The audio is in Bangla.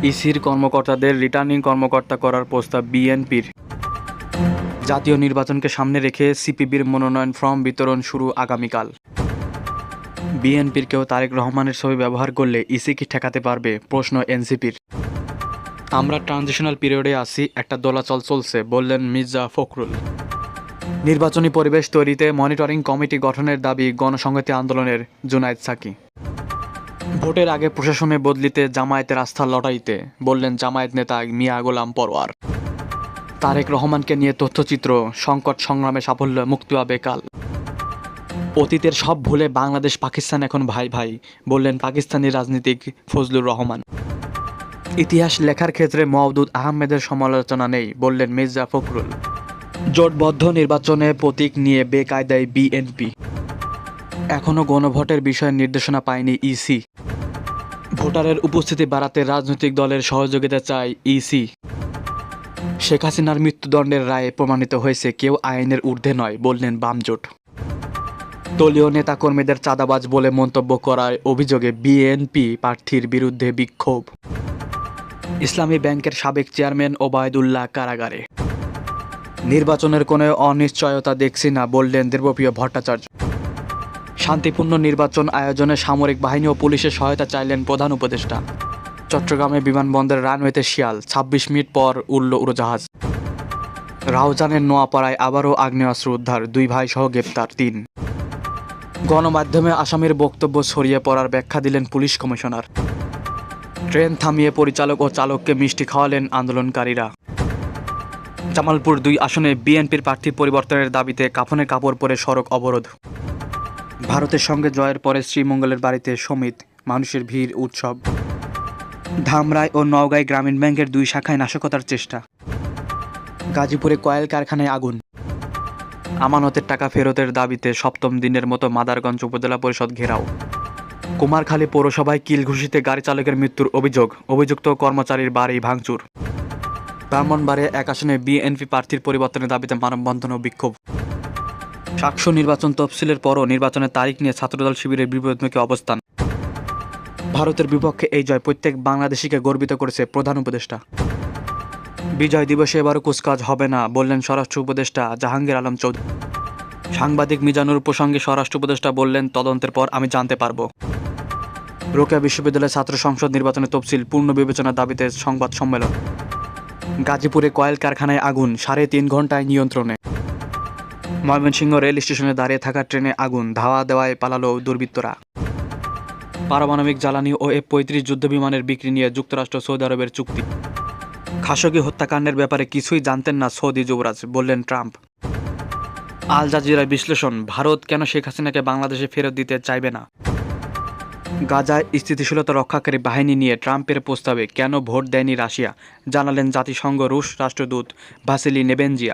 ইসির কর্মকর্তাদের রিটার্নিং কর্মকর্তা করার প্রস্তাব বিএনপির। জাতীয় নির্বাচনকে সামনে রেখে সিপিবির মনোনয়ন ফর্ম বিতরণ শুরু আগামীকাল। বিএনপির কেউ তারেক রহমানের ছবি ব্যবহার করলে ইসি কি ঠেকাতে পারবে, প্রশ্ন এনসিপির। আমরা ট্রানজিশনাল পিরিয়ডে আছি, একটা দোলাচল চলছে, বললেন মির্জা ফখরুল। নির্বাচনী পরিবেশ তৈরিতে মনিটরিং কমিটি গঠনের দাবি গণসংহতি আন্দোলনের জুনায়েদ সাকি। ভোটের আগে প্রশাসনে বদলিতে জামায়াতের আস্থা লটাইতে, বললেন জামায়াত নেতা মিয়া গোলাম পরোয়ার। তারেক রহমানকে নিয়ে তথ্যচিত্র, সংকট সংগ্রামে সাফল্য মুক্তি পাবে কাল। অতীতের সব ভুলে বাংলাদেশ পাকিস্তান এখন ভাই ভাই, বললেন পাকিস্তানি রাজনীতিক ফজলুর রহমান। ইতিহাস লেখার ক্ষেত্রে মওদুদ আহমেদের সমালোচনা নেই, বললেন মির্জা ফখরুল। জোটবদ্ধ নির্বাচনে প্রতীক নিয়ে বেকায়দায় বিএনপি। এখনও গণভোটের বিষয়ে নির্দেশনা পায়নি ইসি। ভোটারের উপস্থিতি বাড়াতে রাজনৈতিক দলের সহযোগিতা চায় ইসি। শেখ হাসিনার মৃত্যুদণ্ডের রায়ে প্রমাণিত হয়েছে কেউ আইনের ঊর্ধ্বে নয়, বললেন বামজোট। দলীয় নেতাকর্মীদের চাঁদাবাজ বলে মন্তব্য করার অভিযোগে বিএনপি প্রার্থীর বিরুদ্ধে বিক্ষোভ। ইসলামী ব্যাংকের সাবেক চেয়ারম্যান ওবায়দুল্লাহ কারাগারে। নির্বাচনের কোনো অনিশ্চয়তা দেখছি না, বললেন দেবপ্রিয় ভট্টাচার্য। শান্তিপূর্ণ নির্বাচন আয়োজনে সামরিক বাহিনী ও পুলিশের সহায়তা চাইলেন প্রধান উপদেষ্টা। চট্টগ্রামে বিমানবন্দরের রানওয়েতে শিয়াল, ২৬ মিনিট পর উড়ল উড়োজাহাজ। রাউজানের নোয়াপাড়ায় আবারও আগ্নেয়াস্ত্র উদ্ধার, 2 ভাই সহ গ্রেপ্তার 3। গণমাধ্যমে আসামির বক্তব্য ছড়িয়ে পড়ার ব্যাখ্যা দিলেন পুলিশ কমিশনার। ট্রেন থামিয়ে পরিচালক ও চালককে মিষ্টি খাওয়ালেন আন্দোলনকারীরা। জামালপুর 2 আসনে বিএনপির প্রার্থী পরিবর্তনের দাবিতে কাফনের কাপড় পরে সড়ক অবরোধ। ভারতের সঙ্গে জয়ের পরে শ্রীমঙ্গলের বাড়িতে সমিত, মানুষের ভিড়, উৎসব। ধামরাই ও নওগাঁয় গ্রামীণ ব্যাংকের 2 শাখায় নাশকতার চেষ্টা। গাজীপুরে কয়েল কারখানায় আগুন। আমানতের টাকা ফেরতের দাবিতে 7ম দিনের মতো মাদারগঞ্জ উপজেলা পরিষদ ঘেরাও। কুমারখালী পৌরসভায় কিলঘুষিতে গাড়ি চালকের মৃত্যুর অভিযোগ, অভিযুক্ত কর্মচারীর বাড়ি ভাঙচুর। ব্রাহ্মণবাড়িয়া 1 আসনে বিএনপি প্রার্থীর পরিবর্তনের দাবিতে মানববন্ধন ও বিক্ষোভ। সাকসু নির্বাচন তফসিলের পরও নির্বাচনের তারিখ নিয়ে ছাত্রদল শিবিরের বিপরীতমুখী অবস্থান। ভারতের বিপক্ষে এই জয় প্রত্যেক বাংলাদেশিকে গর্বিত করেছে প্রধান উপদেষ্টা। বিজয় দিবসে এবারও কুচকাওয়াজ হবে না, বললেন স্বরাষ্ট্র উপদেষ্টা জাহাঙ্গীর আলম চৌধুরী। সাংবাদিক মিজানুর প্রসঙ্গে স্বরাষ্ট্র উপদেষ্টা বললেন, তদন্তের পর আমি জানতে পারব। রোকেয়া বিশ্ববিদ্যালয়ের ছাত্র সংসদ নির্বাচনের তফসিল পূর্ণ বিবেচনার দাবিতে সংবাদ সম্মেলন। গাজীপুরে কয়েল কারখানায় আগুন, 3.5 ঘন্টায় নিয়ন্ত্রণে। ময়মনসিংহ রেল স্টেশনে দাঁড়িয়ে থাকা ট্রেনে আগুন, ধাওয়া দেওয়ায় পালালো দুর্বৃত্তরা। পারমাণবিক জ্বালানি ও F-35 যুদ্ধবিমানের বিক্রি নিয়ে যুক্তরাষ্ট্র সৌদি আরবের চুক্তি। খাশোগি হত্যাকাণ্ডের ব্যাপারে কিছুই জানতেন না সৌদি যুবরাজ, বললেন ট্রাম্প। আল জাজিরার বিশ্লেষণ, ভারত কেন শেখ হাসিনাকে বাংলাদেশে ফেরত দিতে চাইবে না। গাজায় স্থিতিশীলতা রক্ষাকারী বাহিনী নিয়ে ট্রাম্পের প্রস্তাবে কেন ভোট দেয়নি রাশিয়া, জানালেন জাতিসংঘ রুশ রাষ্ট্রদূত ভাসিলি নেবেনজিয়া।